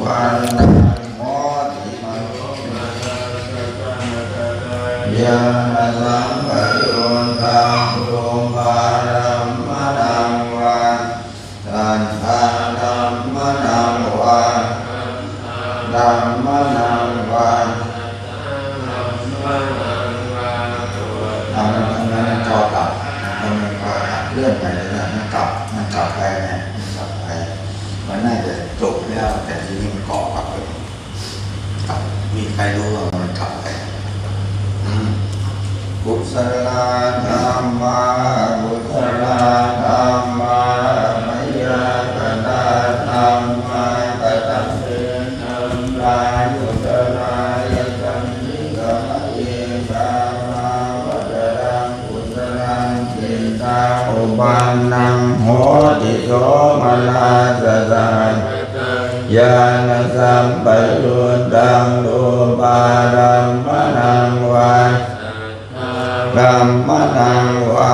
ปันนังโหติยาณสัมปยุตตังรูปารัมมนังวาสันทาธัมมนังวาธัมมนังวานั่นกอกับมันกอกับเลื่อนไปเลยนะนั่นกลับไปนะกลับไปมันน่าจะจบแล้วแต่ทีนี้มันเกาะกลับไปกลับมีใครรู้ว่ามันกลับไปกุศลธรรมะกุศลธรรมะมยากนาธรรมะกตัมเตธัมมากุศลายสัมมิกะเยกามาวจรังกุศลังจิตตาอุปันนังโหติโสมนัสสะญาณสัมปยุตตังรูปารัมมนังวาธัมมนังวา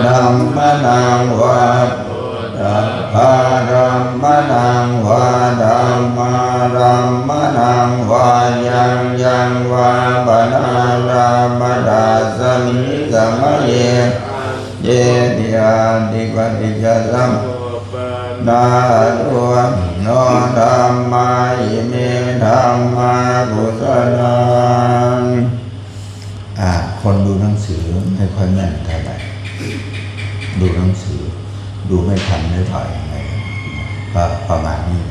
ธัมมนังวาธัมภารัมมนังวาธัมมารัมมนังวายังวาปนารามาดาสมิสมะเยเยติอาติปฏิจจสัมนาโรโนธัมมาอิเมธัมมากุศลังคนดูหนังสือไม่ค่อยแม่นเท่าไหร่ดูหนังสือดูไม่ทันไม่ถอยยังไงก็ประมาณนี้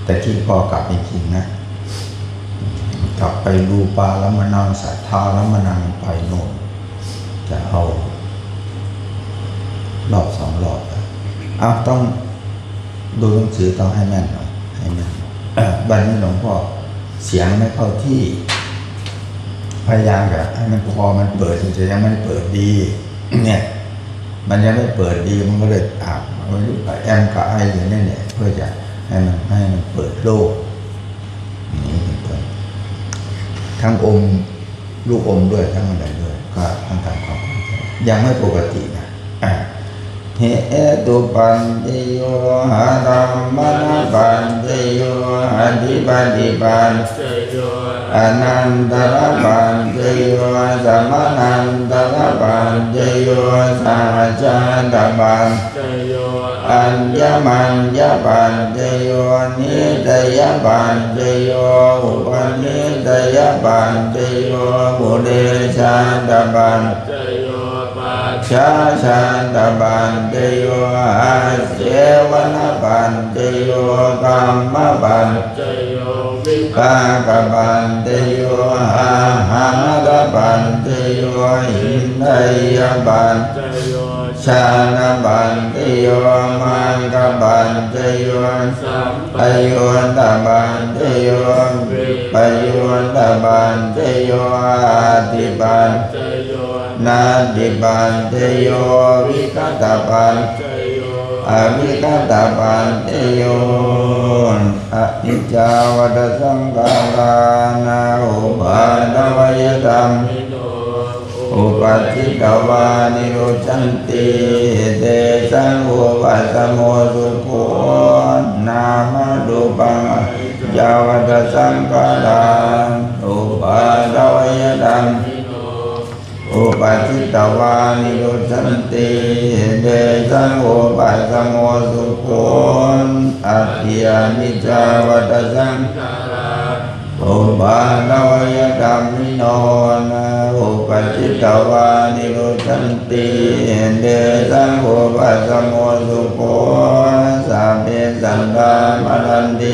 แต่ที่พอกลับจริงๆนะกลับไปดูปลาแล้วมานั่งสัทธาแล้วมานั่งไปโน่นจะเอารอบ2 รอบต้องดูหนังสือต้องให้แม่นหน่อยให้แม่นบัดนี้หลวงพ่อเสียงไม่เข้าที่พยายามแบบให้มันพอมันเปิดจะยังไม่เปิดดีเนี่ยมันยังไม่เปิดดีมันก็เลยแอมกับไออย่างนี้เนี่ยเพื่อจะให้มันเปิดโลกนี่เป็นต้นทั้งอมลูกอมด้วยทั้งอะไรด้วยก็ทั้งทำความเข้าใจยังไม่ปกตินะเหตุปัญจโยหะธัมมะปัญจโยอธิปติปัญจโยอนันตระปัญจโยสัมมานันตระปัญจโยสัจจตปัญจโยอัญญมัญญปัญจโยนิตยปัญจโยอุปนิตยปัญจโยบุเรชาตปัญจโยชาตปัญจโยอาเสวนปัญจโยกัมมปัญจโยวิภากปัญจโยอาหารปัญจโยอินทยปัญจโยชานะปัญจโยมังคปัญจโยสัมปยุตตปัญจโยวิปยุตตปัญจโยอาติปัญจโยนาติปัญจโยวิคัตตปัญจโยอวิคัตตปัญจโยอนิจจาวัฏสังขารานาอุปาทวยธรรมอุปัฏฐิตวานิโรจันติเตสังอุปัสสโมสุโขนามรูปังยาวัฏสังขาราอุปาทวยธรรมอุปัฏฐิตวานิโรจันติเตสังอุปัสสโมสุโขอัตถิอนิจจาวัฏสังขาราอุปาทวยธรรมิโนนะอุปัฏฐิตวานิโรจันติเตสังอุปัสสโมสุโขสัพเพสัตตามรันติ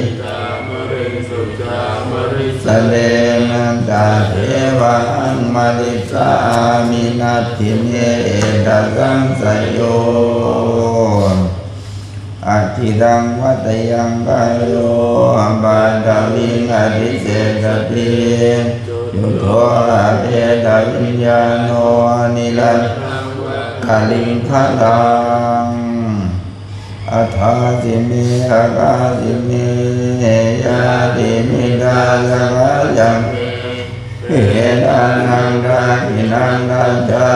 สเลนะตาเทวังมลิสามินัตถิเมตสังสยโยอธิดังวัตยังกายโยบาดาวิงอธิเสสติยุทโธอเทตวิญญาโนนิรันคลิงคลังอัฏฐาสิเมอากาสิเมยาติมิดาสกายังเหตังนังราคินังราชา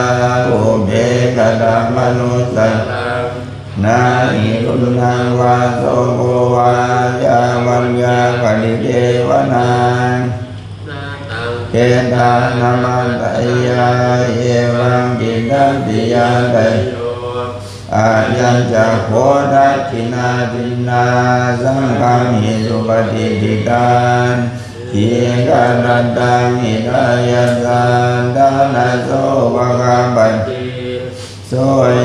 อุเบกตามนุสัต นาหิรุนังวาโสโภวายาวัญญาปริเทวนาเกตานามันตยาเอวังกินทัติยาไตอายัญจะโคดักขินาตินาสังฆังหิสุปฏิทิตังทีฆาตังหิทายาสันดานาโสภะคะปันโส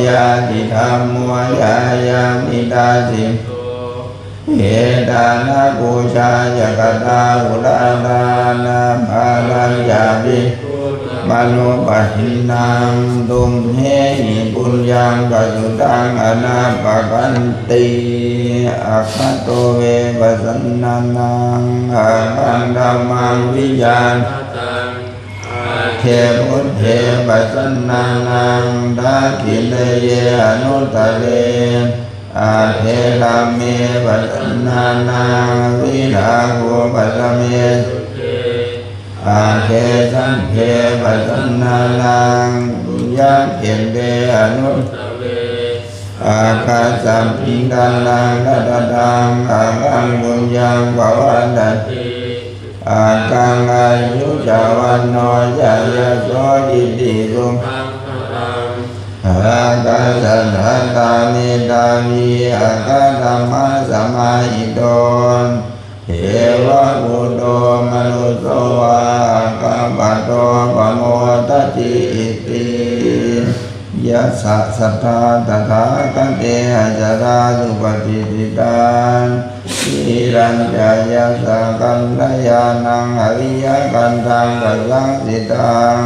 ยาติธรรมมัวยายามิตาสิเหตานาปูชายกตาอุลานานาภาลัญญาภิมโนปัฏฐินังตุมเหหิปุญญังกัจจุตังอนาปกันติอัคคโตเวปัสสนานังอาคังธัมมังวิญาณเทพุทเทปัสสนานังดาคิเลเยอนุตตะเรอาเทลาเมปัสสนานังวิลาโภปัสสเมอาเทสังเทปัสสนานังยักเขนเดอนุอาคาสัมปิดานังดัตตังอาคังบุญยังภวันตันติอาคังอายุจาวันโนยายาโสยิติสุอาคาสันทัตตานิตาวิอาคาธัมมะสมาหิโตเทวะบุตโตมนุสโสวะกัปปะโตปะโมทัจจิอิติยัสสะสัทธาตถาคเตอจาราสุปฏิทิตังอิรัญญายัสสะกันธยานังอริยกันตังปัสสังสิตัง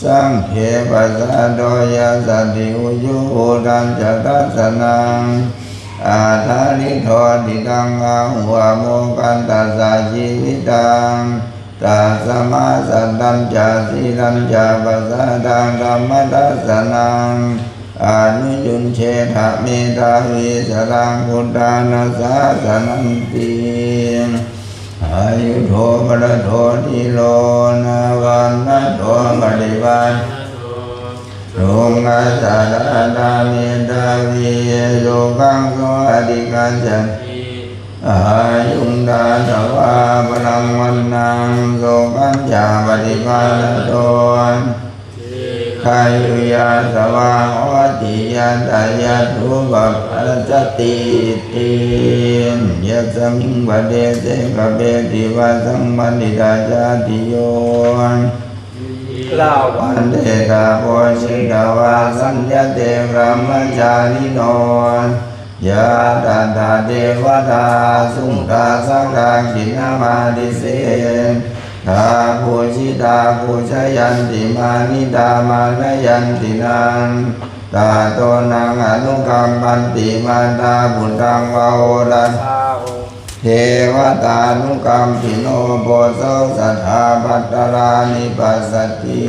สังเขปัสสะโดยัสสติอุยุโหตัญจตัสสนังอาทานิโทติตังอาหัวโมกันตัสสะชีวิตังตัสมาสัตตัญจสีลัญจปัสสะตังธัมมทัสสนังอนุยุนเชทะเมตาวิสรังพุทธานาสาสนันติอายุโทปะโทติโลนาวันนะโทปฏิบัติโรงอาสาดาดาเมตาวิโยกังโสอธิกัญจันอายุงดาตวาพลังวันนังโสกัญจาปฏิภาณโตคายุยาสวาโหติยาตายาทุบัพพจติติยัสสมิงวะเดเสกะเปติวะสัมปันติตาจาติโยลาวันเดกาโพชิกาวาสัญญาเตพระมจาริโนยะตัตถะเทวตาสุงตาสังฆากินามาดิเสทาภูชิตาภูชยันติมานิตามานยันตินังตาโตนังอนุกัมปันติมาตาบุตตังวาโอรันเทวตานุกัมปิโนโพโสสัทธาภัตตารานิปัสสติ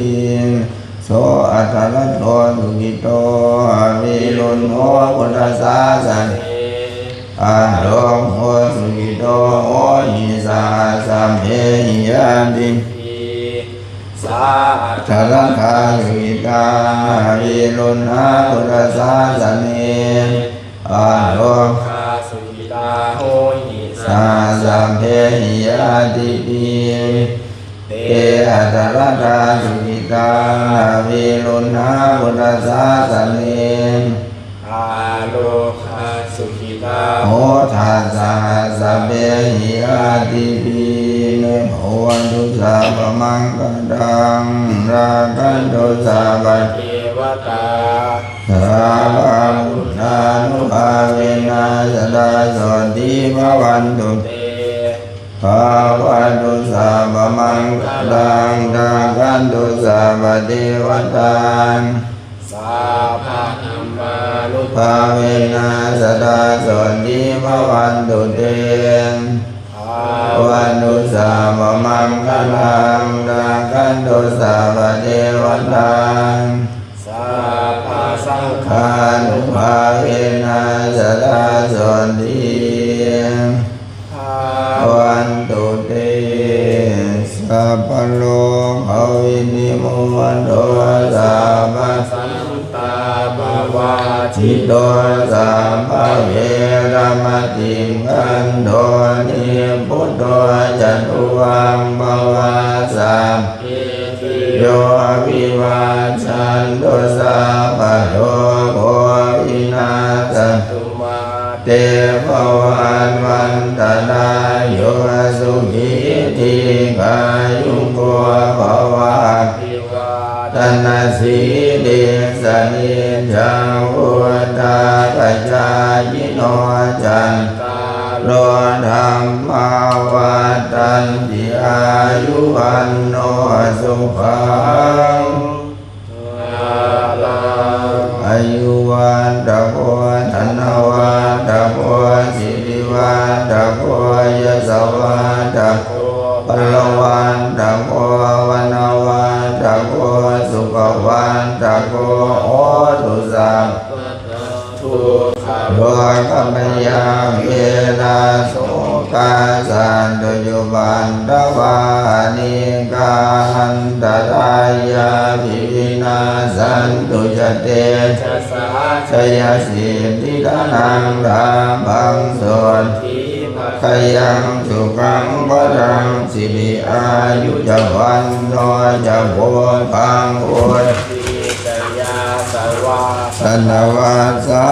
โสอัตถะโตสุขิโตวิรุณโหพุทธศาสนาอาโลมโหสุขิโตโหหิสาสัมเพหิยันติสาธารคาสุขิตาวิรุณหาพุทธศาสนาอาโลมสุขิตาโหหิสาสัมเพหิยันติเตอัตตรตาสุขิตาวิรุณหาพุทธศาสนาอาโลคาสุขิตาโหทัสสะสัพเพหิอาติปิเนโหวันตุสาปมังกดังรากันตุสาปเทวตาสาพุทธานุภาเวนะสดาโสติภวันตุเตภาวันตุสาปมังกดังรากันตุสาปเทวตาสาภะธัมมานุภาเวนะสดาโสติภวันตุเตภาวันตุสาปมังกดังรากันตุสาปเทวตาสาภะสังฆานุภาเวนะสดาโสติภวันตุเตสัพพโลกวินิโมวันโตสัพพสันตาภวาเจ สิโตสัมภเวรมติงอันโดนิพุทโธจัตุวังภวาสัมโยวิวัชชันโตสัพพะโลโภวินาศตุมาเตภวันวันตนาโยสุขิติกายุโกภวะตนาสีเดสนิจังอุตตาปัจจายโนจันตาโลธรรมาวัฏันติอายุวันโนสุขังอายุวันตะโพธนวันตะโพสิริวันตะโพยศวันตะโพพลวันตะโพวันวันตะโพสุขวันตะโพโอตุสังทุกขโดยกัมปยังเวนะโสกาสันตุยุบันตวานิกาหันตรายาภิวินาสันตุจเตชะสาชยสิทธิทานังธรรมังโสทิขยังสุขังวรังสิริอายุจวันโนจะโวพังโอสนวัสสะ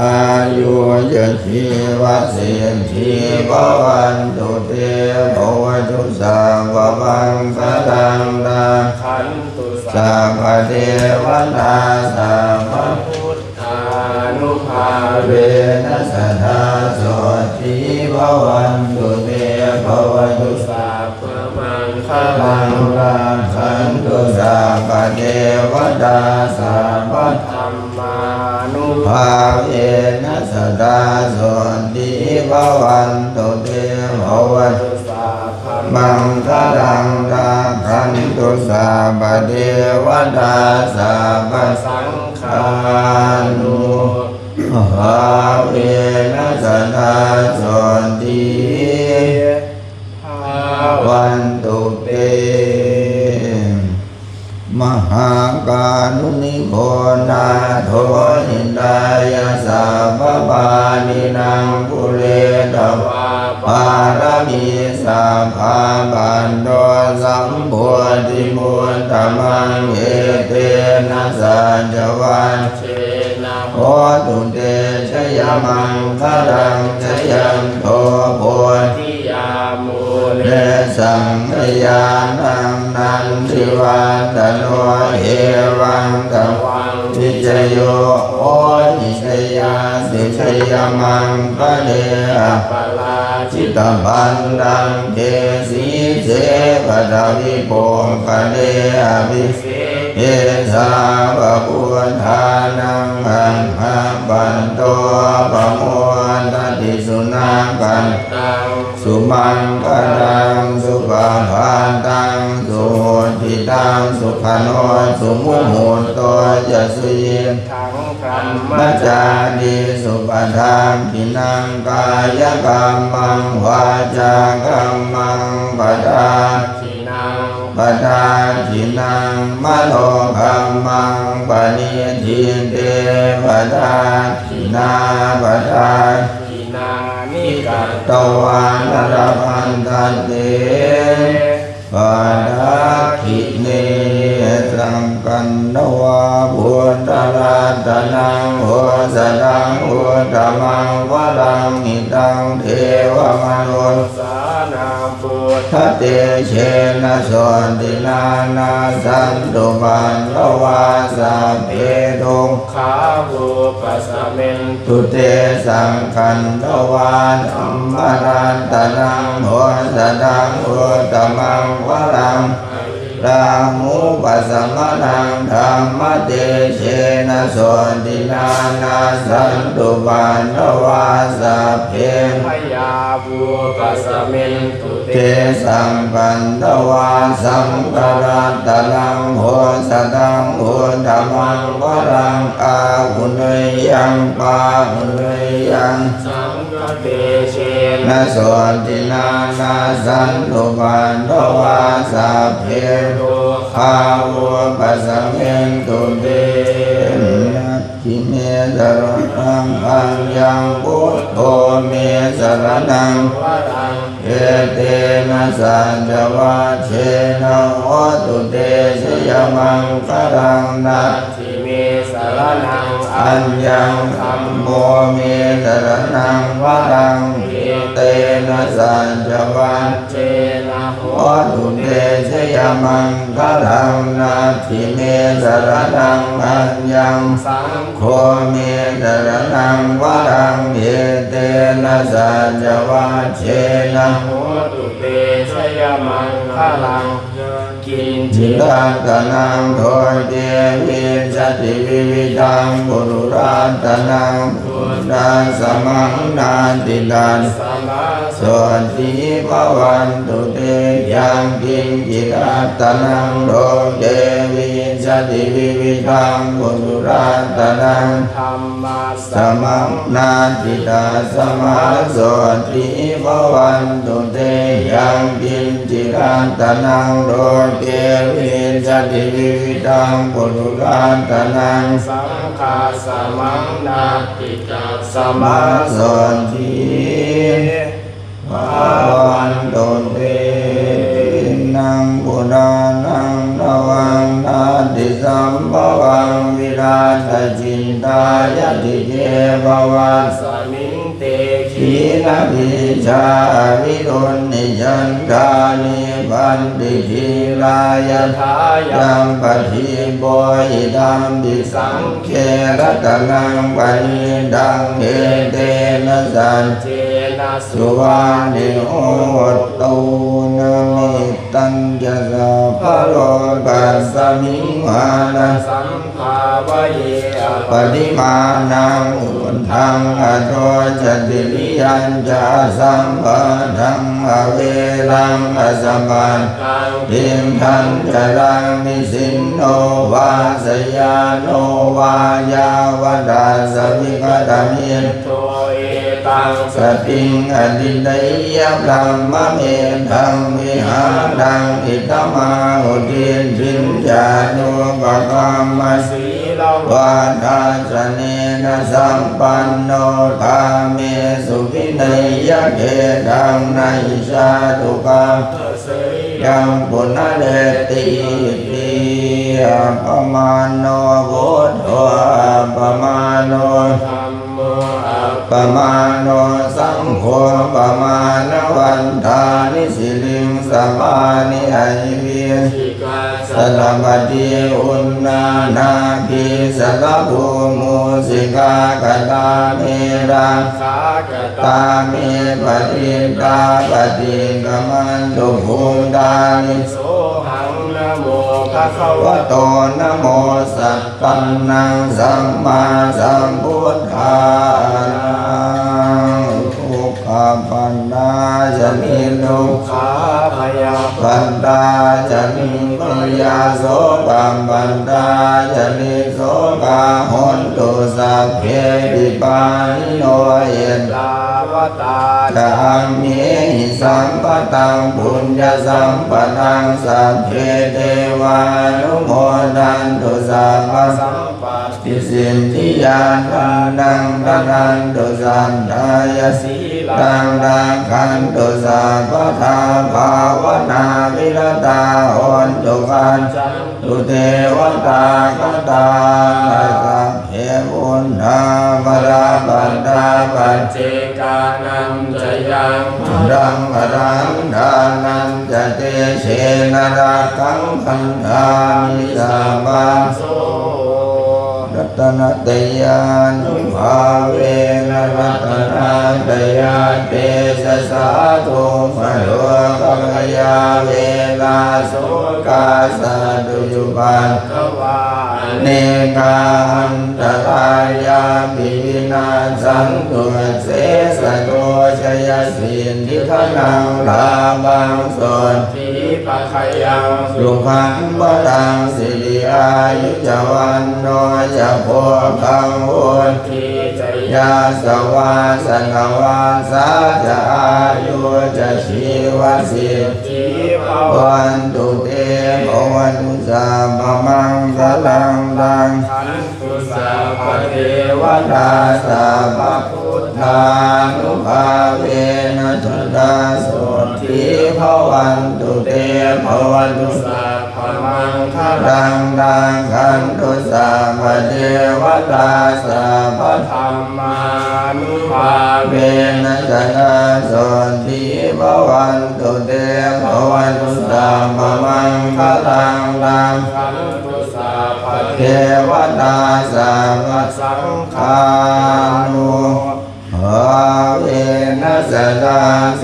อายุยชีวะเสียนทีภวันตุเตภวตุสังวบังสะดังดังขันตุสัพพะเทวตาสัพพะพุทธานุภาเวนัสสะทาโสติภวันตุเตภวตุสัพพะมังคลังรังขันตุสัพพะเทวตาสัพพะธรรมานุภาเวนัสสะทาโสติภวันตุเตภวตุสัพพะมังคลังรังขันตุสัพพะเทวตาสัพพะสังฆานุภาเวนัสสะทาโสติวันตุเตมหากาลุนิโคนาโทหินดายาสัพพานินังกุเลตวะปารมีสัพพะบันโดสัมโพธิมุตตมังเอเตนะสัจวันเชนะโหตุเตชยมังคลังชยันโตโพธิยามูเลสังฆยานังนันทิวันตโนเอวังตวังวิจโยโอนิชยาสิชยมังพระเดชปลาจิตบันดังเกสีเสปดาวิโปกเดอภิเสเอสาวะปุถานังอังหาปันโตปะโมทติสุนากันตังสุมังคลังสุปาภาตังสุโหติตังสุขโนสุมุโหโตจะสุยิทังพรหมจารีสุปทานกินังกายกรรมังวาจากรรมังปทานกินังปทานกินังมโนกรรมังปณิทิเตปทานกินาปทานกินานิกัตตวานรพันธันเตปาดาคิเนสังกันนวาบุตราตนังโหสดังโหตมังวรังหิตังเทวมนุสานาปุถทะเตเชนะสนตินานาสันตุปันนวาสัพเพทุกขาภูปัสสะเมนตุเตสังกันนวานอัมมารันตนังโหสดังโหตมังวรังรามุปัสสมนังธรรมเตเชนะโสตินานาสันตุปันนวาสัพเพพยาภูปัสสะเมนตุเตสังกันนวาสังกรัตตนังโหสตังโหธรรมังวรังอาหุเนยังปาหุเนยังสังฆเตเชนะโสตินานาสันตุปันนวาสัพเพข้าวปัสสะเมนตุเต คิเมสรณังอัญญังพุทโธเมสรณังเอเตนะสัจวัชเชนะโหตุเตชยมังคลังนาทิเมสรณังอัญญังธัมโมเมสรณังวรังเอเตนะสัจวัชเชนะโหตุเตชยมังคลังนาทิเมสรณังอัญญังสังโฆเมสรณังวรังเอเตนะสัจวัชเชนะโหตุเตชยมังคลังกินจิตังตนังโทเตวิสติวิวิตังปุรุราตนังพุทธัสสะมังนาติตันส่วนที่ภวันตุเตยังกินจิตังตนังโทเตวิสติวิวิตังปุรุราตนังธรรมัสสะมังนาติตัสสะมาส่วนที่ภวันตุเตยังกินจิตังตนังโทเตวิสติวิวิตังปุรุราตนังสังฆาสมังนาติตัสสะมาส่วนที่ภวันตุเตนังปุรานังนวังนาติสัมภวังวิราชจินตายติเจภวัสสมิงเตขีนาภิชาวิรุณนิยันทานิบันติทีรายทายังปฏิโบยิตัมปิสังเขรัตนังปณิดังเอเตนะสัจเจนะสุวานิโหตุนะมิตัญจสะภะโลกัสสมิงหานะสัมภาวะเยปฏิมานังอุทธังอโตจติวิยัญจะสัมปะทังอเวรังอสัมปันตังทิมทันจะรังนิสินโนวาสยาโนวายาวดาสวิกตามิโตเอตังสติงอดิเนยพรหมเมธังวิหารังอิตมาหุตินทินจานุปกรรมสีลวาทาสเนนะสัมปันโนธาเมสุขิเนยเกตังนายิชาตุกังยังปุณเดติติอัปปมาโนพุทโธอัปปมาโนธัมโมอัปปมาโนสังโฆอัปปมาณวันทานิสิลิงสมานิไอเวียสลปฏิอุณนานาภิสลภูมุสิกากตาเมราคากตาเมปฏิตาปฏิกมันตุภูตานิโสหังนะโมภะคะวะโตนะโมสัพพันนังสัมมาสัมพุทธานังทุกขปันดาจะมีทุกขาพยาปันดาจะมีพยาโสกัมปันดาจะมีโสกาหนตุสัพเพปิปานิโนเยลาวตาจะมีหิสัมปตังปุญญสัมปตังสัพเพเทวานุโมทันตุสัพพสัมปติสิทธิญาณังทนันตุสันทายสีลังรังคันตุสัพพทาภาวนาวิรตาโอนตุกันตุเทวตากตาสัพเพบุญธามราปัตตาปัจเจกานันจะยังรังรังดานันจะเตเชนรักขังขันธามิสัมปัสโสรัตนตยานุภาเวนะรัตนตยาเตสะสาธุมโลกัมยาเวนะโสกาสัตุยุปันทวาเนกาอันตรายาปิวินาสันตุเสสะโตชยสินทิทนังลาบังสนทิปะขยังสุขังบดังสิริอายุจวันโนจะโพคังโหติจยาสวาสนวาสาจะอายุจะชีวสิทธิภวันตุเตภวันตุสัพพมังคลังดังขันตุสัพพ เทวตาสัพพพุทธานุภาเวนะจุตาโสทิภวันตุเตภวันตุสัพพมังคลังดังขันตุสัพพเทวตาสัพพธรรมานุภาเวนะจุตาโสทิภวันตุเตภวันตุสัพพมังคลังดังขันตุสัพพเทวตาสัพพสังฆานุภาเวนะจุตาโส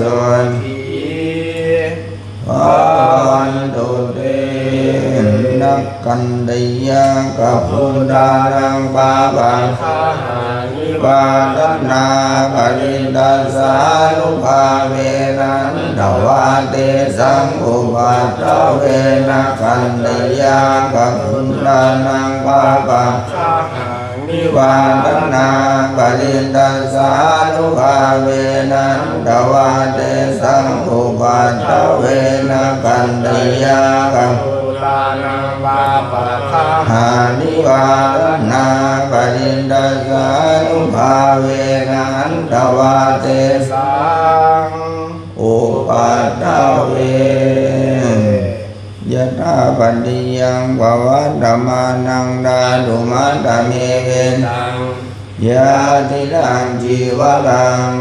ทิภวันตุเตนักกันไดยังกัปปุตานังปาปังคาหานิวาตนาปริดัสสานุภาเวนันทวาเตสังอุปัฏฐเวนักกันไดยังกัปปุตานังปาปังคาหานิวาตนาปริดัสสานุภาเวนันทวาเตสังอุปัฏฐเวนักกันไดยังกัปปุตานังปาปังคาหานิวาตนาปริดัสสานุภาเวนันทวาเตสังอุปัฏฐเวยะถาปัจจิยังภวัตตมานังดาตุมาตเมเวังยะติรังจีวรัง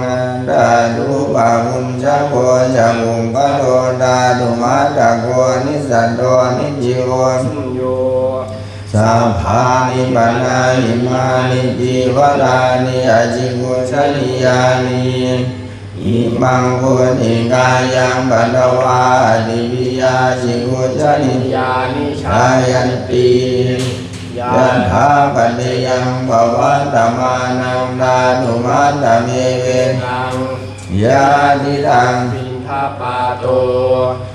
ดาตุปะมุญชะโกจะมุงกะโรดาตุมาตะโกนิสันโตนิจิโวสุญโยสัพพานิปันนาหิมานิจีวรานิอาจิกุชนิยานิอิมังคุณิกายังปัตตวาติวิยาจิกุชนิยานิชายันติยะถาปัจจยังภวัตตมานังดาตุมาตเมเวังยะติตังปิณฑปาโต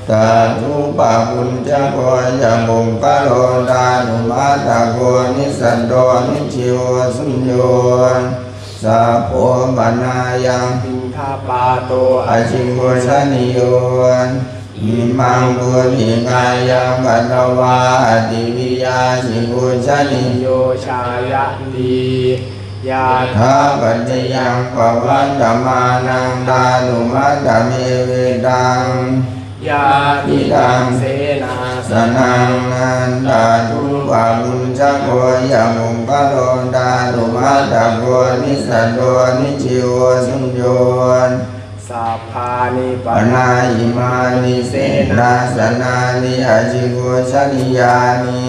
ตาตุปะปุญจโกยมุงกะโรดาตุมาตะโกนิสันโตนิจิโวสุญโยสัพโพปนายังปิณฑปาโตอาชิโกชนิโยอิมังคุณิกายังปัตตวาติวิยาจิกุชนิโยชายันติยะถาปัจจยังภวัตตมานังดาตุมาตเมเวตังยะติตังเสนาสนังนันดาตุปะมุญชะโกยมุงกะโรดาตุมาตะโกนิสันโตนิจิโวสุญโยสัพพานิปันนาอิมานิเสนาสนานิอาจิกุชนิยานิ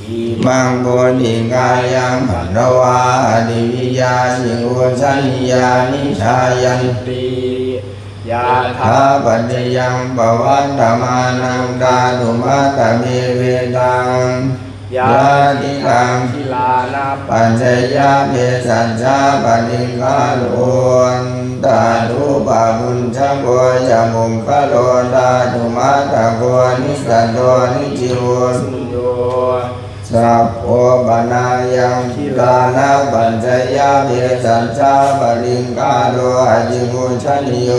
อิมังโกณิกายังปัตตวาติวิยาจิกุชนิยานิชายันติยะถาปัจจยังภวัตตมานังดาตุมาตเมเวตังยะติตังคิลานะปัญจยะเมสัญชาปนิกาโลนตาตุปะมุญชะโกยมุงกะโรดาตุมาตะโกนิสันโตนิจิโวสุญโยสัพโพปนายังคิลานะปัญจยะเมสัญชาปนิกาโลอาจิกุชนิโย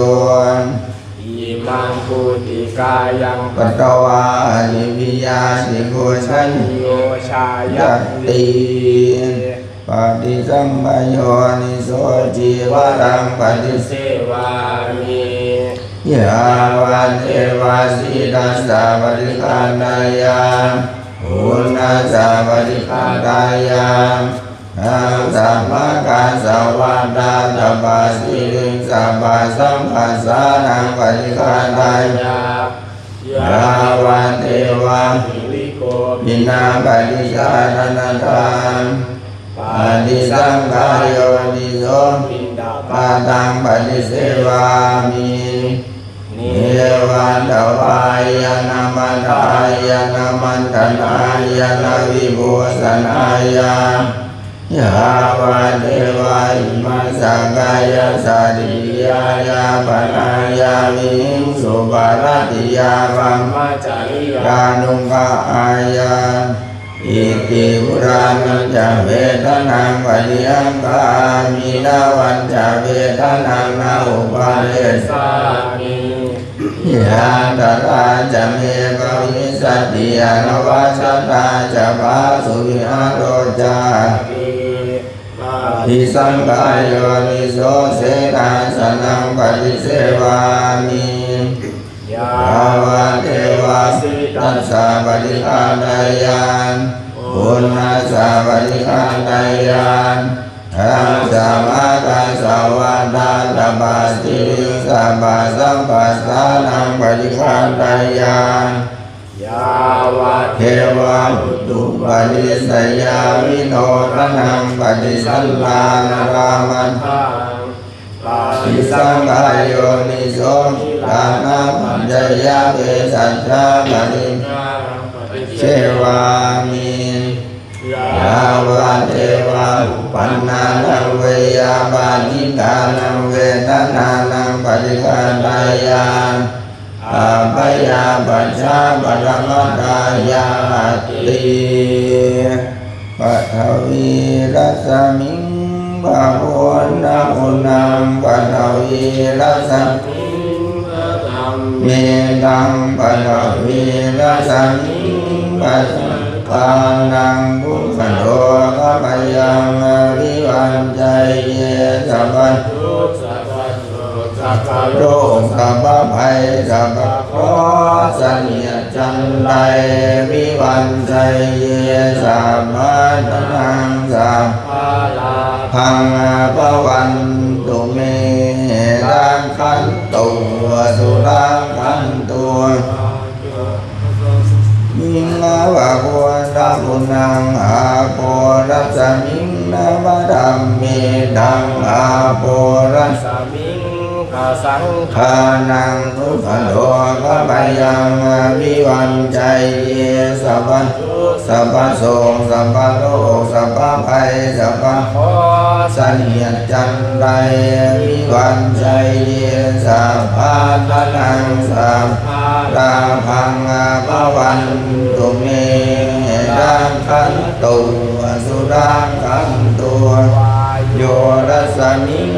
อิมังคุติกายังปัตตวานิวิยาจิกุชนิโยชายันติปฏิสัมปโยนิโสจีวรังปฏิเสวามิยาวันเทวาสีดัสสะปฏิคันดายาอุณนัสสะปฏิคันดายาอังสัมมากัสสวะดาตบาสิริงสัพพะสัมปัสสานังปฏิคันดายายาวันเทวาหิริโกปินาปฏิชานันตังปฏิสังขารโยนิโสปินดาปาตังปฏิเสวามิเนวันตวายนามันทายนามันตนายนาวิบูสนายายาวันเทวาอิมาสังกายสัตติยายาปนายามิสุบารติยาวัมมาจาริยานุงกอายาอิติปุรานัญจเวทนังปฏิยังกามินาวันจเวทนังนาอุปาเรสามิยาตราจะเมกวิสัตติยานวัชตาจะภาสุวิหารโรจา อิสังกายโยนิโสเสนาสนังปฏิเสวามิยาวะเทวาสิตัสสะปฏิฆาตายานปุณณัสสะปฏิฆาตายานธัมสะมาคัสสะวะตาตปาติสัพพะสัมปัสสานังปฏิฆาตายานยาวะเทวาหุตุปฏิสยามิโนทนังปฏิสัลลานรามันทังอิสังกายโยนิโสทิลานาปัญจยาเวสัจจาปฏิเชวามิยาวะเทวาอุปันนานังเวยาบานิกานังเวทนานังปฏิฆาตายานอาภยาปัจฉาปรมัตถายาติปัทวีรัสมิงปะโพนะอุนังปัทวีรัสมิงเมตังปัทวีรัสมิงปัสปานังทุกขโลกปยังวิวันใจเยสัพพทุกสัพพสัพพโลกสัพพภัยสัพพโคสเนียจันไดวิวันใจเยสัพพทนังสัพพลาพังปวันตุเมรังคันตุสุรังคันตุมิงนาวะโพธัมมุนังอาโปรัสสมิงนาบะธัมเมตังอาโปรัสสมิงขะสังฆานังทุกขโลกปยังวิวันใจเยสัพพทุกสัพพโสงสัพพโลกสัพพภัยสัพพโคสเนียจันไดวิวันใจเยสัพพะทนังสัพพะลาภังภวันตุเมรังคันตุสุรังคันตุโยรัสสมิง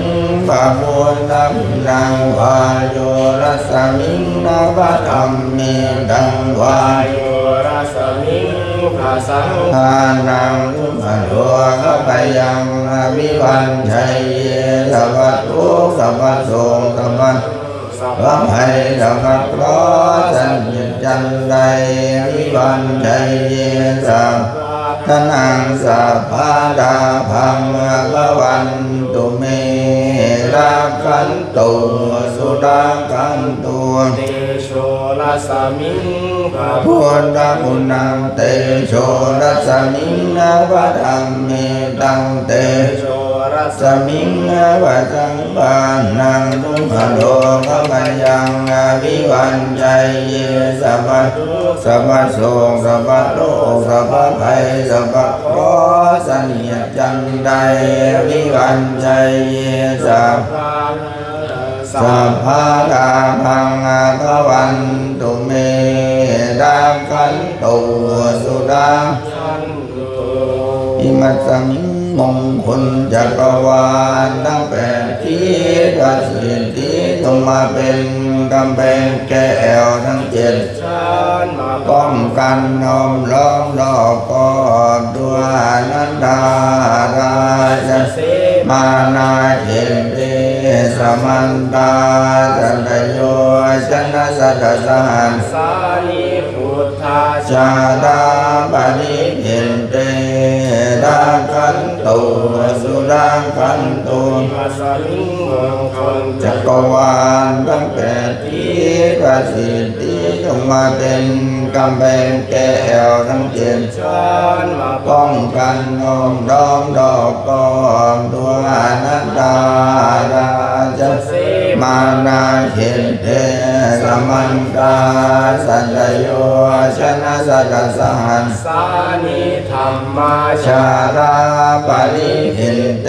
ปะโพธัมมังวาโยรัสสมิงนาบะธัมเมตังวาโยรัสสมิงขะสังฆานังทุกขโลกปยังวิวันชัยเยสัพพทุกข์สัพพโสงสัพพสัพพภัยสัพพเคราะห์สัญญจันไดวิวันชัยเยสัพทนังสัพพะดาภังภวันตุเมรักขันตุสุรังคันตุเตโชรัสสมิงพะพุทธมุนังเตโชรัสสมิงนาภะธัมเมตังเตโชรัสสมิงนาภะสังฆานังทุกขโลกปยังวิวันใจเยสัพพทุกข์สัพพโสงสัพพโลกสัพพภัยสัพพโคสเนียจันไดวิวันใจเยสัพพะลาภังภวันตุเมรังคันตุสุรังคันตุอิมัสสมิงมงคลจักรวาลทั้งแปดทิศประสิทธิจงมาเป็นกำแพงแก้วทั้งเจ็ดชั้นมาป้องกันน้อมล้อมรอบกอบด้วยอนันตาราชสีมานาเจเตสมันตาสันตโยชนะสัตสหันสานิพุทธาชาดาปฏิเห็นเตรังคันตุสุรังคันตุมัสสมิงมงคลจักรวาลทั้งแปดทิศประสิทธิจงมาเป็นกำแพงแก้วทั้งเจ็ดชั้นมาป้องกันน้อมล้อมรอบกอบด้วยอนันตาราชสีมานาเห็นเตสมันตาสันตโยชนะสัตสหันสานิธรรมาชาลาปริเห็นเต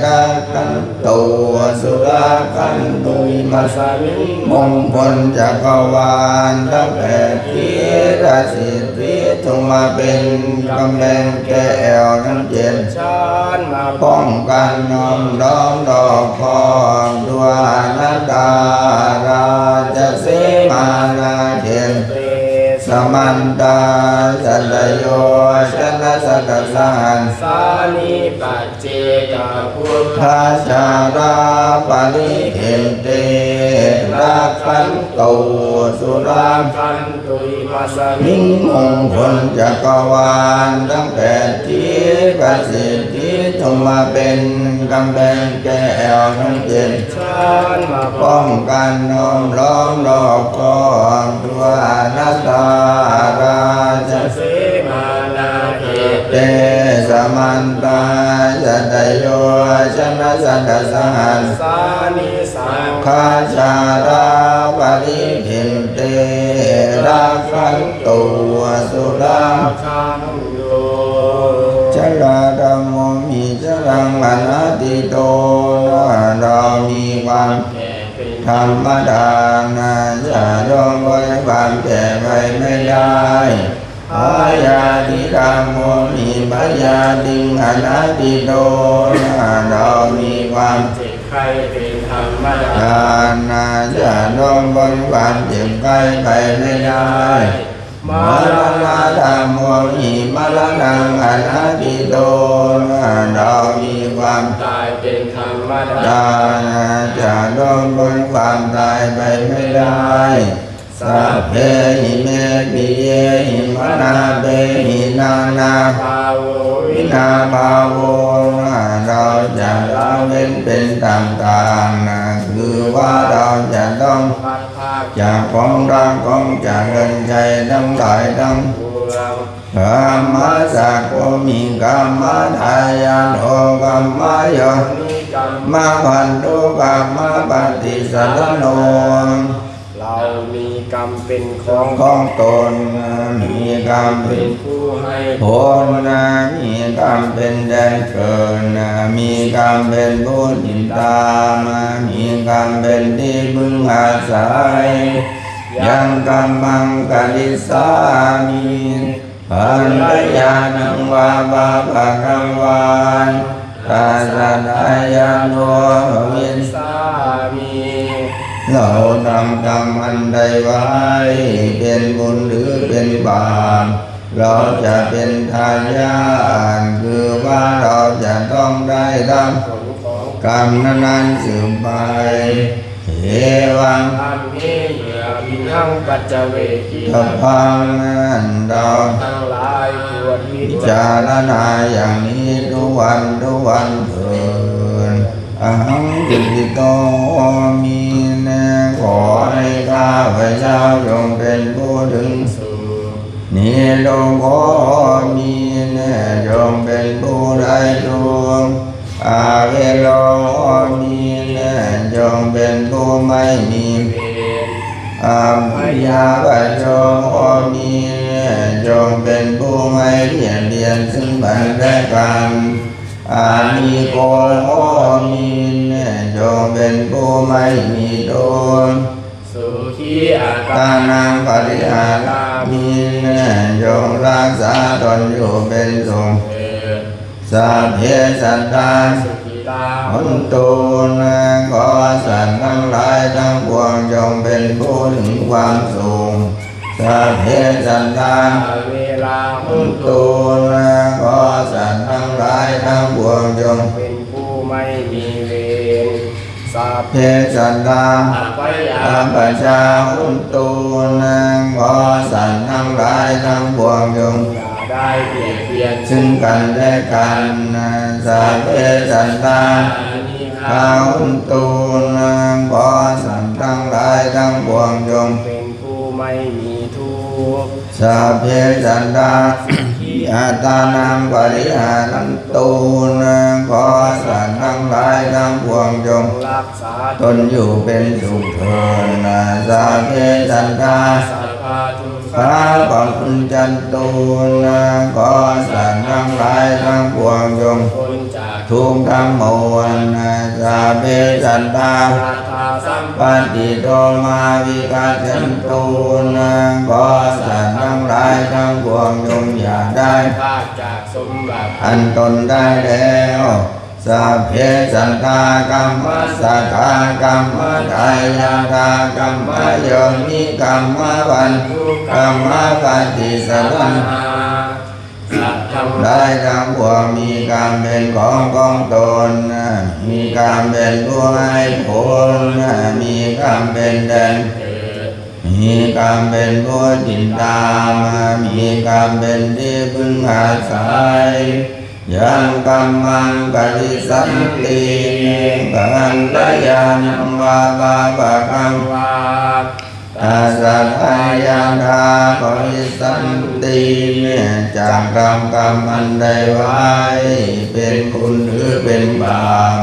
รังคันตุสุรังคันตุมัสสมิงมงคลจักรวาลทั้งแปดทิศประสิทธิจงมาเป็นกำแพงแก้วทั้งเจ็ดชั้นมาป้องกันน้อมล้อมรอบคอบด้วยอนันตาราชสีมานาเถนเตส มันตาสัตโยชนะสัตสัง สานิปัจเจกพุทธ ทาชาราปริเห็นเตรักขันตุสุรา คันตุยปัสส มิ มิ งมงคลจักรวาลทั้งแปดทิศประสิทธิจงมาเป็นกำแพงแก้วทั้งเจ็ด ฉันมา ป้องกันน้อมล้อมรอบคอบตัวนัตตาราช เสมานาเหตุ เตสมันตาสัตโยชนะสัตสัง สานิสัง คาชาราปริเห็นเตรักขันตุสุรา คันโย จราธรรมโมมิจรังอนัตติโตเรามีความ แก่เป็น ธรรมดานาจะย่อมไว้ความแก่ไปไม่ได้พายาติธรรมโมมิพยาติอนัตติโตเรามีความ เจ็บไข้เป็นธรรมดา ทานนาจะย่อมไว้ความเจ็บไข้ไปไม่ได้มรณะธรรมโมหิมรณังอนัตติโตเรามีความ ตายเป็นธรรมดา ตายจะล่วงพ้นความตายไปไม่ได้สัพเพหิเมปิเยหิมนาเปหินานา ภาโววิ วินาภาโวเราจะละเว้นเป็นต่างๆคือว่าเราจะต้อง พัดภาค จากของรักของจากเงินใจทั้งหลายทั้ง ปวง กรรมสักโกมิกรรมทายาโนกรรมโย นิกรรม มาพันธุกรรมปฏิสัตโน เรามีกรรมเป็นของ ของตนมีกรรมเป็ เป็น นผู้ให้ ผลมีกรรมเป็นแดนเกิดมีกรรมเป็นผู้ติดตามมีกรรมเป็นที่พึ่งอาศัยยังกรรมังกลิสามิปัญญาณังวาบาภะกังวานตาสนายาโนวิน สามี เราทำกรรมอันใดไว้เป็นบุญหรือเป็นบาปเราจะเป็นทายาทคือว่าเราจะต้องได้ท ผลของ ำกรรมนั้นๆสืบไปเอวัง ทำให้เหยื่อพินังปัจเจเวกิ ถ้าพังนั้นเรา ทั้งหลายควรพิ พิ จาร จารณาอย่างนี้ทุกวันเถิดอหังจุติโตมีแน่ขอให้ข้าพเจ้าจงเป็นผู้ถึง สุข นิโรธขอมีแน่จงเป็นผู้ได้ดวงอาเวโรมีแน่จงเป็นผู้ไม่มี เป็น อาพยาปัจโจมีแน่จงเป็นผู้ไม่เลียนเลียนซึ่งบันและกันอานิโกมีแน่จงเป็นผู้ไม่มีโทษ สุขีอัต ตานังปริหารามีแน่จงรักษาตนอยู่เป็นสุข เถิด สัพเพสัตตา สุขิตา หุนตูนะขอสัตว์ทั้งหลายทั้งปวงจงเป็นผู้ถึงความสุขสัพเพสัตตา เวลา หุ หุ น น ตูนะขอสัตว์ทั้งหลายทั้งปวงจง เป็นผู้ไม่มีเวรสัพ เพสัตตา พยา อาปชาหุนตูนะขอสัตว์ทั้งหลายทั้งปวงจง อย่าได้เบียดเบียน ซึ่งกันและกันสัพเพสัตตา อานิ ข้าหุนตูนะขอสัตว์ทั้งหลายทั้งปวงจง เป็นผู้ไม่มีทุกข์ สัพเพสัตตาอัตตานังปริหารันตูนะขอสัตว์ทั้งหลายทั้งปวงจง รักษา ตนอยู่เป็นสุขเถิดนะสัพเพสัตตา สัพพะทุก ข้าปังคุณจันตูนะขอสัตว์ทั้งหลายทั้งปวงจง คนจาก ทุกข์ทั้งมวลนะสัพเพสัตตา ราธาสัม ปฏิโตมาวิกาจันตูนะขอสัตว์ทั้งหลายทั้งปวงจงอย่าได้ ภาคจากสมบัติ อันตนได้แล้ว สัพเพสัตตากรรมสัทธากรรมกายตากรรมโยนิกรรมวันทุกรรมปฏิสัตตังได้ทั้งปวงมีกรรมเป็นของตนมีกรรมเป็นผู้ให้ผลมีกรรมเป็นแดนมีกรรมเป็นผู้ติดตามมีกรรมเป็นที่พึ่งอาศัยยังกรรมังปฏิสันติกันตยานังวาบาปะกังวาอาสัตอายังทาปฏิสันติจากกรรมอันใดไว้เป็นคุณหรือเป็นบาป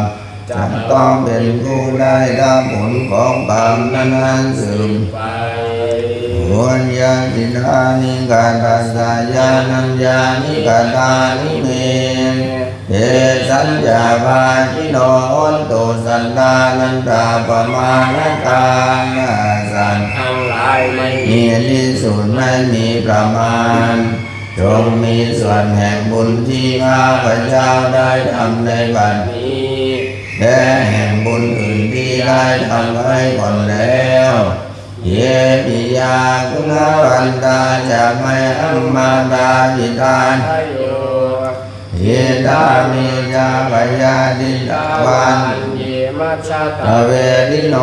จะต้องเป็นผู้ได้รับผลของบาปนั้นสืบไปวัญญาตินานิกาตาสายานัญญานิกาตานิเมเอสัญญาภาชิโนอนโตสันดานันตาปมาณกาสันทั้งหลายไม่มีที่สุดไม่มีประมาณจงมีส่วนแห่งบุญที่ข้าพเจ้าได้ทำในบัดนี้และแห่งบุญอื่นที่ได้ทำไว้ก่อนแล้วเยปิยาคุณวันตาจะไม่อัมมาตาจิตานเยตามิจาปยาติตาวันเยมัชตะเวริโน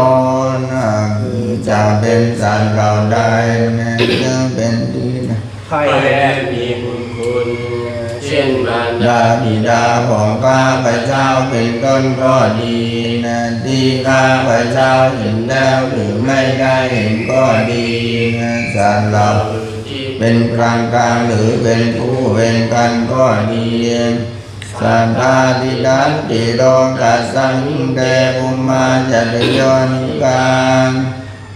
นะคือจะเป็นสัตว์เราได้นะจะเป็นที่นะใครมีบุญคุณเช่นมารดาบิดาของข้าพเจ้าเป็นต้นก็ดีนะที่ข้าพเจ้าเห็นแล้วหรือไม่ได้เห็นก็ดีนะสัตว์เราเป็นกลางหรือเป็นผู้เว้นกันก็ดีสัทธาทิดันติโลกัสสังเตปุมมาจัตโยนิกัง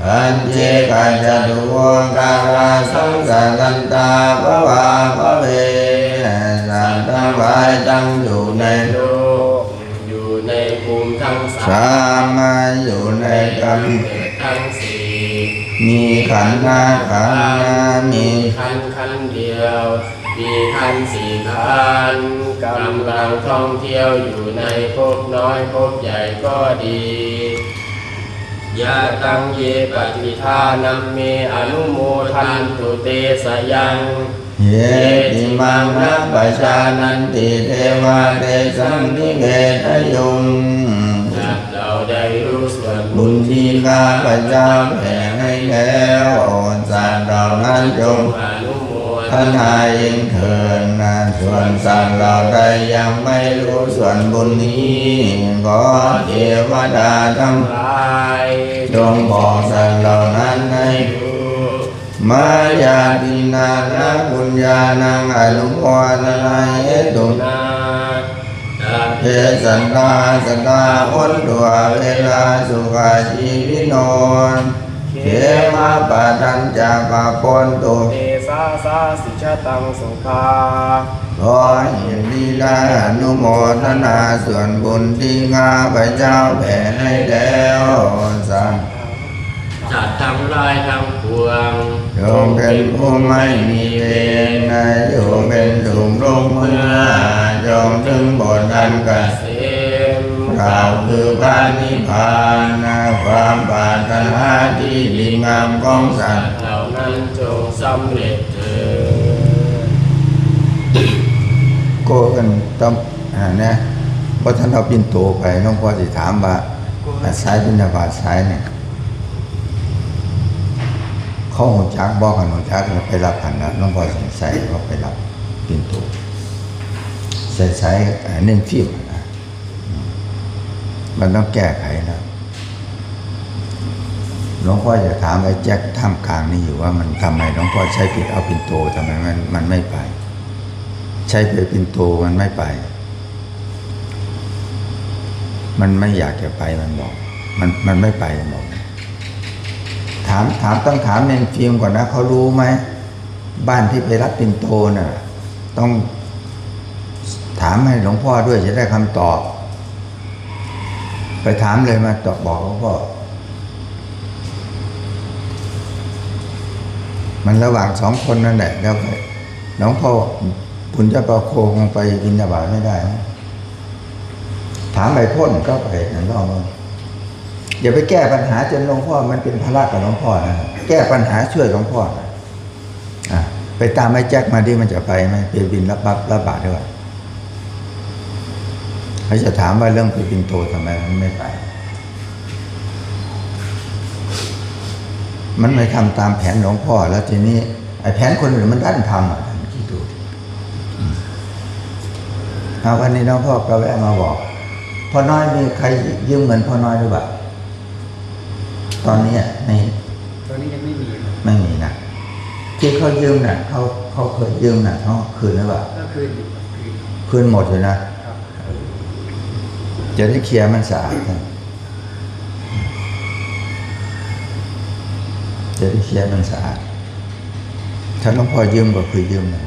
อันเจกาจตุวงกาลาสังสารันตาภวาภเวสัตว์ทั้งหลายตั้งอยู่ในโลกอยู่ในภูมิทั้งสามมาอยู่ในกรรมทั้งสี่มีขันธ์ห้าขันธ์มีขันธ์เดียวมีขันธ์สี่ขันธ์กำลังท่องเที่ยวอยู่ในภพน้อยภพใหญ่ก็ดียะตังเยปฏิทานัมเมอนุโมทันตุเตสยังเยติมังนัปชานันติเทวาเตสังนิเวทยุงเราได้รู้ส่วนบุญที่ข้าพเจ้าแผ่ให้แล้วสัตว์เหล่านั้นจงอนุโมทนาเองเถิดนะส่วนสัตว์เหล่าใดยังไม่รู้ส่วนบุญนี้ก็เทวดาทั้งหลายจงบอกสัตว์เหล่านั้นให้รู้มายาตินานะปุญญานังอนุโมทนาเหตุนาเทสันตาสตาพ้นตัวเวลาสุขาชีวิโนนเขมาปะทันจะปะปนตุเอสาสาสิชตังสุภาขอเห็นดีได้อนุโมทนาส่วนบุญที่ข้าพเจ้าแผ่ให้แล้วสังจัดทั้งหลายทั้งปวงจงเป็นผู้ไม่มีเวรนะอยู่เป็นถุงลงเมื่อจงถึงบทอันเกษมเราคือพระนิพพานนะความปรารถนาที่ดีงามของสัตว์เหล่านั้นจงสำเร็จเถิดก็กันต้องนะเพราะท่านเอาปิ่นโตไปน้องพ่อสิถามว่าสายบิณฑบาตสายเนี่ยเขาหัวชักบอกกันหัวชักไปรับหันนะน้องพ่อใส่ก็ไปรับปิ่นโตใส่เน้นฟิวนะมันต้องแก้ไขนะหลวงพ่อจะถามไอ้แจ็คท่ามกลางนี่อยู่ว่ามันทำไมหลวงพ่อใช้ผิดเอาปิ่นโตทำไมมันไม่ไปใช้ไปปิ่นโตมันไม่ไปมันไม่อยากจะไปมันบอกมันไม่ไปมันบอกถามต้องถามเนนฟิล์มก่อนนะเขารู้ไหมบ้านที่ไปรับปิ่นโตน่ะต้องถามให้หลวงพ่อด้วยจะได้คำตอบไปถามเลยมาตอบบอกเขาก็มันระหว่างสองคนนั่นแหละแล้วหลวงพ่อปุญญประโคคงไปบิณฑบาตไม่ได้ ามไปพ่นก็ไปนั่นลองดูอย่าไปแก้ปัญหาจนหลวงพ่อมันเป็นภาระกับหลวงพ่อนะแก้ปัญหาช่วยหลวงพ่อนะไปตามไอ้แจ็คมาดิมันจะไปไหมไปบินรับบาตรด้วยเขาจะถามว่าเรื่องไปบินโตทำไมมันไม่ไปมันไม่ทำตามแผนหลวงพ่อแล้วทีนี้ไอ้แผนคนอื่นมันดันทำคิดดูวันนี้หลวงพ่อก็แวะมาบอกพ่อน้อยมีใครยืมเงินพ่อน้อยหรือเปล่าตอนนี้ตอนนี้ยังไม่มีไม่มีนะที่เขายืมน่ะเขาเคยยืมน่ะเขาคืนหรือเปล่าก็คืนหมดเลยนะจะได้เคลียร์มันสะอาดจะได้เคลียร์มันสะอาดถ้าหลวงพ่อยืมก็คือยืมนะ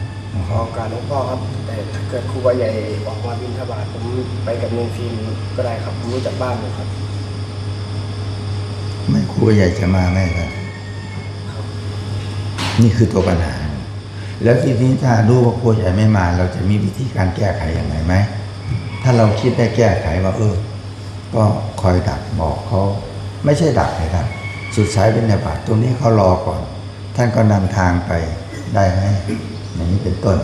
ขอการหลวงพ่อครับแต่ถ้าเกิดครูบาใหญ่ออกมาบิณฑบาตผมไปกับเนนฟิล์มก็ได้ครับผมรู้จักบ้านอยู่ครับไม่ครูบาใหญ่จะมาไหมครับนี่คือตัวปัญหาแล้วทีนี้ถ้ารู้ว่าครูใหญ่ไม่มาเราจะมีวิธีการแก้ไขอย่างไรไหมถ้าเราคิดได้แก้ไขว่าก็คอยดักบอกเขาไม่ใช่ดักเลยครับสุดสายบิณฑบาตตรงนี้เขารอก่อนท่านก็นำทางไปได้ไหมอย่างนี้เป็นต้น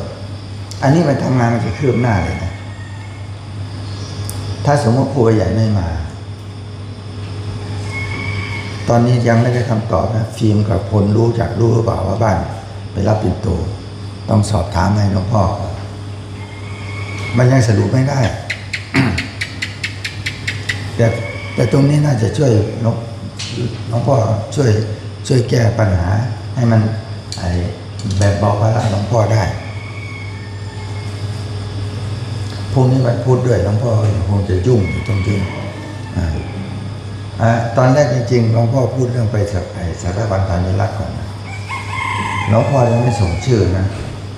อันนี้มันทำงานมันจะคืบหน้าเลยนะถ้าสมมติครูใหญ่ไม่มาตอนนี้ยังไม่ได้คำตอบนะฟิล์มกับพลรู้หรือเปล่าว่าบ้านไปรับปิ่นโตต้องสอบถามให้หลวงพ่อมันยังสรุปไม่ได้ แต่ตรงนี้น่าจะช่วยหลวงพ่อช่วยแก้ปัญหาให้มันแบบเบาภาระหลวงพ่อได้พรุ่งนี้วันพุธด้วยหลวงพ่อคงจะยุ่งอยู่ตรงที่ตอนแรกจริงๆหลวงพ่อพูดเรื่องไปสถาบันฐานุรักษ์ก่อนหลวงพ่อยังไม่ส่งชื่อนะ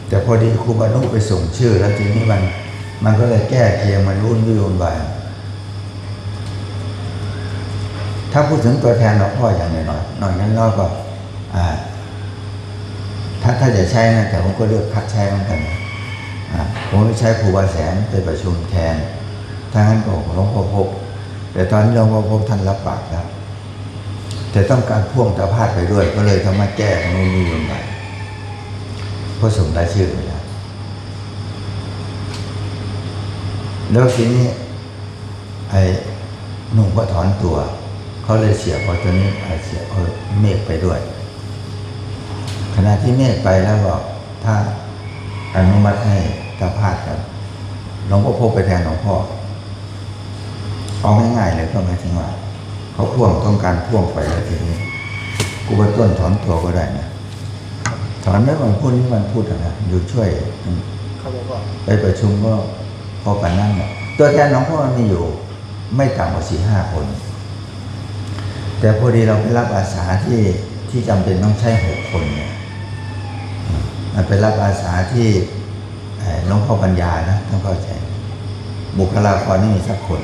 แต่พอดีครูบานุไปส่งชื่อแล้วทีนี้มันก็เลยแก้เคลียร์มันรุ่นไปถ้าพูดถึงตัวแทนหลวงพ่ออย่างน้อยงั้นเราก็ถ้าจะใช้นะแต่ผมก็เลือกคัดใช้เหมือนกันผมไม่ใช้ครูบาแสนไปประชุมแทนถ้างั้นก็หลวงพ่อพบแต่ตอนนี้หลวงพ่อพบท่านรับปากแล้วแต่ต้องการพ่วงตาพาดไปด้วยก็เลยต้องมาแก้ตรงนี้ไปเพราะส่งรายชื่อไปแล้วทีนี้ไอ้หนุ่มก็ถอนตัวเขาเลยเสียพอตัวนี้เสียเมฆไปด้วยขณะที่เมฆไปแล้วก็ถ้าอนุมัติให้ตาพาดกันหลวงพ่อพบไปแทนหลวงพ่อเอาง่ายๆเลยก็หมายถึงว่าเขาพ่วงต้องการพ่วงไปแล้วทีนี้กูไปต้นถอนตัวก็ได้นะถอนไม่วันพูดนี้วันพูดนะอยู่ช่วยไปประชุมก็พอกันนั่นตัวแทนหลวงพ่อมีอยู่ไม่ต่ำกว่า 4-5 คนแต่พอดีเราไปรับอาสาที่จำเป็นต้องใช้6 คนเนี่ยมันไปรับอาสาที่หลวงพ่อปัญญานะต้องเข้าใจบุคลากรไม่มีสักคน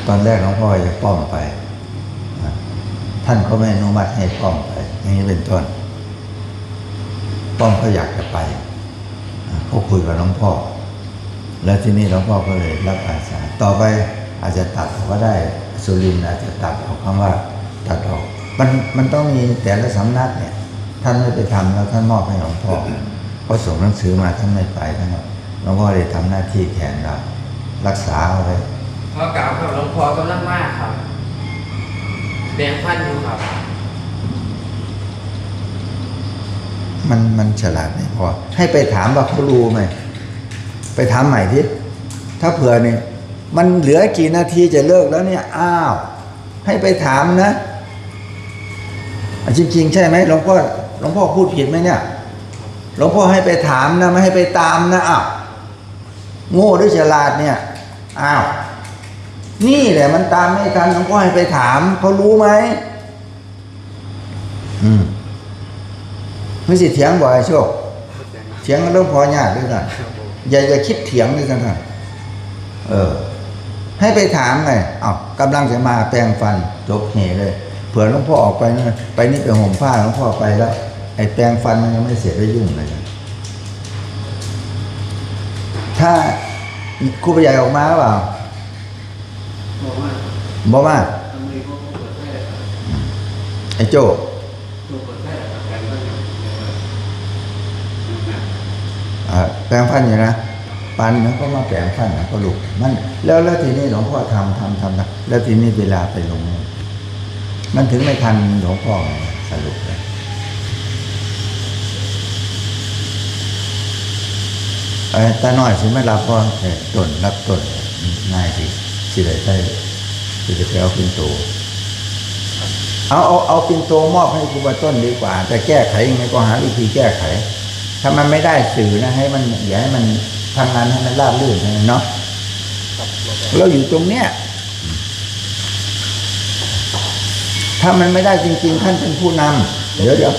ตอนแรกหลวงพ่อจะป้อมไปท่านก็ไม่อนุมัติให้ป้อมไปอย่างนี้เป็นต้นป้อมเขาอยากจะไปเขาคุยกับหลวงพ่อแล้วที่นี่หลวงพ่อก็เลยรับอาสาต่อไปอาจจะตัดก็ได้สุรินทร์อาจจะตัดออกคำว่าตัดออกมันต้องมีแต่ละสำนักเนี่ยท่านไม่ไปทำแล้วท่านมอบให้หลวงพ่อเขาส่งหนังสือมาท่านไม่ไปท่านหลวงพ่อเลยทำหน้าที่แทนเรารักษาเอาไว้พอกล่าวกับหลวงพ่อกำลังมากครับแบ่งพันอยู่ครับมันฉลาดไม่พอให้ไปถามว่าเขารู้ไหมไปถามใหม่ทีถ้าเผื่อเนี่ยมันเหลือกี่นาทีจะเลิกแล้วเนี่ยให้ไปถามนะจริงๆใช่ไหมหลวงพ่อพูดผิดไหมเนี่ยหลวงพ่อให้ไปถามนะไม่ให้ไปตามนะโง่หรือฉลาดเนี่ยนี่แหละมันตามไม่ทันหลวงพ่อให้ไปถามเขารู้ไหมไม่สิเถียงบ่อยโชคเถียงกันแล้วพอยากด้วยกันอย่าคิดเถียงด้วยกันค่ะให้ไปถามไงกำลังจะมาแปรงฟันจบเหเลยเผื่อหลวงพ่อออกไปนะไปนี่ไปห่มผ้าหลวงพ่อไปแล้วไอ้แปรงฟันมันยังไม่เสร็จได้ยุ่งเลยถ้า ครูผู้ใหญ่ออกมาหรือเปล่า บอกว่า บอกว่า ทำไมเขาเปิดแค่ ไอ้โจ้ ตัวเปิดแค่การก็อย่าง แปลงฟันอยู่นะปันแล้วก็มาแปลงฟันนะก็ลูกมันแล้วทีนี้หลวงพ่อทำแล้วทีนี้เวลาไปลงมันถึงไม่ทันหลวงพ่อสรุปเลยตาน้อยสิไม่รับพ่อต้นรับต้นง่ายสิได้ใช่สิได้ไปเอาปิ่นโตเอาปิ่นโตมอบให้ครูบาต้นดีกว่าแต่แก้ไขยังไงก็หาวิธีแก้ไขถ้ามันไม่ได้สื่อนะให้มันอย่าให้มันทำงานให้มันราบรื่นเนาะเราอยู่ตรงเนี้ยถ้ามันไม่ได้จริงๆท่านเป็นผู้นำเดี๋ยว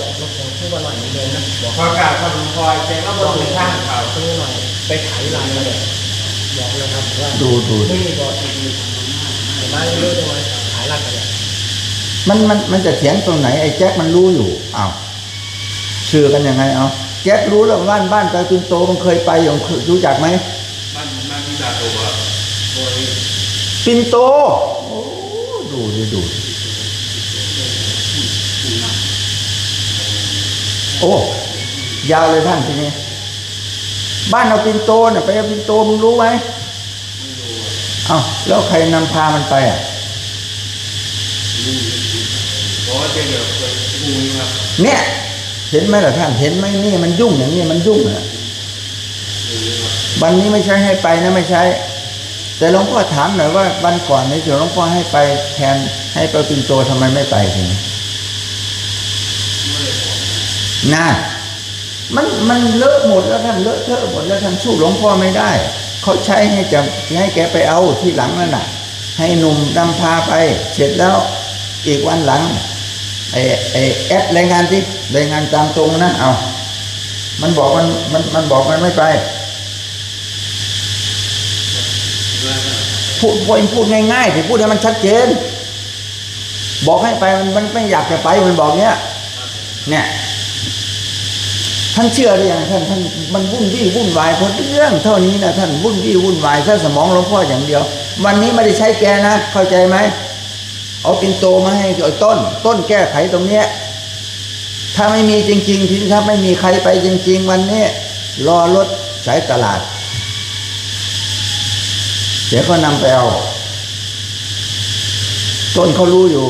พูดมาหน่อยนึงนะบอก พอกาศคนคอยแจ้งว่าบนหนึ่งข้างเขา ซื้อหน่อยไปขายลายมาเลยบอกเลยครับว่า ดู ไม่มีบอกอีกแต่มาเรื่อยๆเลยขายลายกันเลย มันจะเถียงตรงไหนไอ้แจ็คมันรู้อยู่อ้าวสื่อกันยังไงเอาแจ็ครู้แล้วบ้านไปปิ่นโตมันเคยไปอย่างรู้จักไหมมันมีตาตัวโดย ปิ่นโตโอ้ดูโอ้ยาวเลยท่านทีนี้บ้านเราปิ่นโตเนี่ยไปเอาปิ่นโตมึงรู้ไหมอ้าวแล้วใครนำพามันไปอ่ะ บอกว่าเดี๋ยวงูครับ เนี่ยเห็นไหมล่ะท่านเห็นไหมนี่มันยุ่งอย่างนี้มันยุ่งอ่ะวันนี้ไม่ใช่ให้ไปนะไม่ใช่แต่หลวงพ่อถามหน่อยว่าวันก่อนในส่วนหลวงพ่อให้ไปแทนให้ไปปิ่นโตทำไมไม่ไปทีนี้น่ามันเลอะหมดแล้วท่านเลอะเทอะหมดแล้วท่านสู้หลวงพ่อไม่ได้เขาใช้ให้แกไปเอาที่หลังนั่นน่ะให้หนุ่มนำพาไปเสร็จแล้วอีกวันหลังไอ้แอดรายงานที่รายงานตามตรงนะเอามันบอกมันบอกมันไม่ไปพูดง่ายๆที่พูดให้มันชัดเจนบอกให้ไปมันไม่อยากจะไปมันบอกเนี้ยเนี่ยท่านเชื่อหรือยังท่านมันวุ่นวายเพราะเรื่องเท่านี้นะท่านวุ่นวายถ้าสมองหลวงพ่ออย่างเดียววันนี้ไม่ได้ใช้แกนะเข้าใจไหมเอาปิ่นโตมาให้ต้นแก้ไขตรงเนี้ยถ้าไม่มีจริงๆทีนี้ถ้าไม่มีใครไปจริงๆวันนี้รอรถสายตลาดเดี๋ยวเขานำไปเอาต้นเขารู้อยู่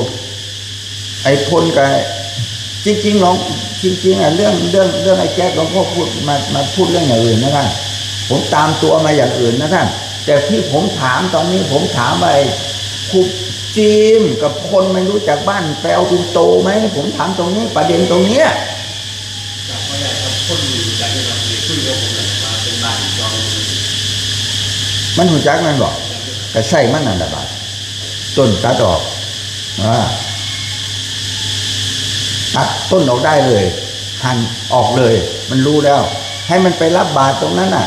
ไอ้พลกับจริงๆน้องจริงๆอ่ะเรื่องไอ้แจ๊คหลวงพ่อพูดมาพูดเรื่องอย่างอื่นนะท่านผมตามตัวมาอย่างอื่นนะท่านแต่ที่ผมถามตอนนี้ผมถามว่าไอ้ครูจีมกับคนไม่รู้จักบ้านไปเอาปิ่นโตไหมผมถามตรงนี้ประเด็นตรงนี้จากว่าอยากจะพ่นอยู่จากที่เราคุยกับผมมาเป็นบ้านจองมันหูจักมันบอกแต่ใส่มันนั่นแหละบาดต้นตัดออกตัดต้นออกได้เลยหั่นออกเลยมันรู้แล้วให้มันไปรับบาตรตรงนั้นน่ะ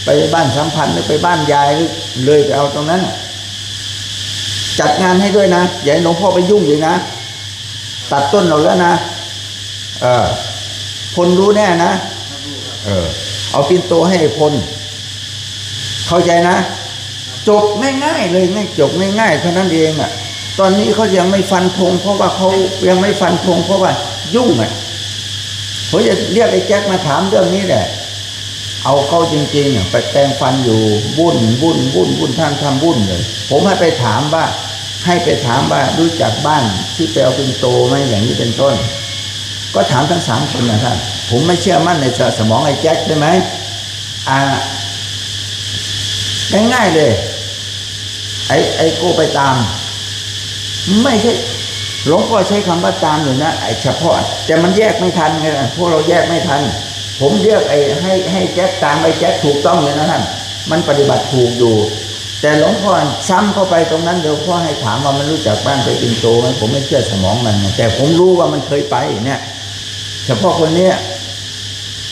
ไปบ้านสัมพันธ์หรือไปบ้านยายเลยไปเอาตรงนั้นจัดงานให้ด้วยนะอย่าให้หลวงพ่อไปยุ่งเลยนะตัดต้นออกแล้วนะพลรู้แน่นะเอาปิ่นโตให้พลเข้าใจนะจบง่ายๆเลยจบง่ายๆเท่านั้นเองอ่ะตอนนี้เขายังไม่ฟันธงเพราะว่าเขายังไม่ฟันธงเพราะว่ายุ่งอ่ะผมจะเรียกไอ้แจ็คมาถามเรื่องนี้แหละเอาเข้าจริงๆไปแปลงฟันอยู่วุ่นท่านทำวุ่นเลยผมให้ไปถามว่ารู้จักบ้านที่ไปเอาปิ่นโตไหมอย่างนี้เป็นต้นก็ถามทั้ง3คนนะท่านผมไม่เชื่อมั่นในสมองไอ้แจ็คใช่ไหมง่ายๆเลยไอ้โก้ไปตามไม่ใช่หลวงพ่อใช้คำว่าตามอยู่นะไอ้เฉพาะแต่มันแยกไม่ทันไงพวกเราแยกไม่ทันผมเรียกให้แจ็คตามไอ้แจ็คถูกต้องเลยนะท่านมันปฏิบัติถูกอยู่แต่หลวงพ่อซ้ำเข้าไปตรงนั้นเดี๋ยวพ่อให้ถามว่ามันรู้จักบ้านไปปิ่นโตไหมผมไม่เชื่อสมองมันแต่ผมรู้ว่ามันเคยไปเนี่ยเฉพาะคนเนี้ย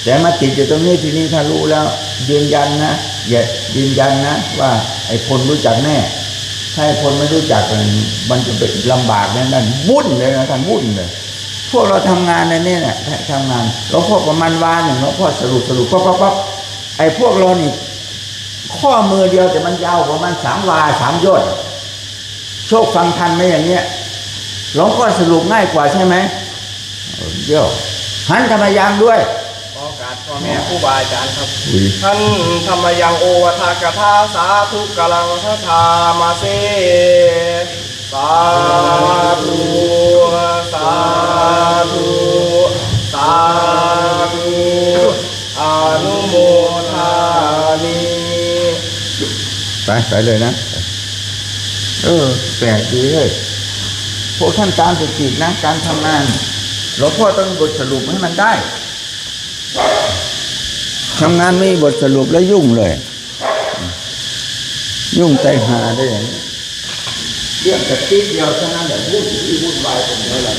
แต่มาติดอยู่ตรงนี้ทีนี้ถ้ารู้แล้วยืนยันนะอย่ายืนยันนะว่าไอ้พลรู้จักแน่ถ้าไอ้พลไม่รู้จักมันจะเป็นลำบากนั่นวุ่นเลยนะท่านวุ่นเลยพวกเราทำงานในนี้เนี่ยทำงานหลวงพ่อประมาณวันหนึ่งหลวงพ่อสรุปปั๊บไอ้พวกเรานี่ ข้อมือเดียวแต่มันยาวกว่ามัน3 วา 3 โยชน์โชคฟังทันไหมอย่างเนี้ยหลวงพ่อสรุปง่ายกว่าใช่ไหมเดี๋ยวหันธรรมยังด้วย ขอโอกาสพ่อแม่ครูบาอาจารย์ครับ อุ้ย ท่านธรรมยังโอวทากถาสาธุกลังทัทามาเสสาธุสาธุสาธุอนุโมทามิ ไปเลยนะแปลกดีเลยพวกท่านตามสตินะการทำงานหลวงพ่อต้องบทสรุปให้มันได้ทำงานไม่มีบทสรุปแล้วยุ่งเลย ยุ่งใจหาได้อย่างนี้เรื่องกระติ๊บเดียวเท่านั้นแหละวุ่นวายตรงนี้แหละ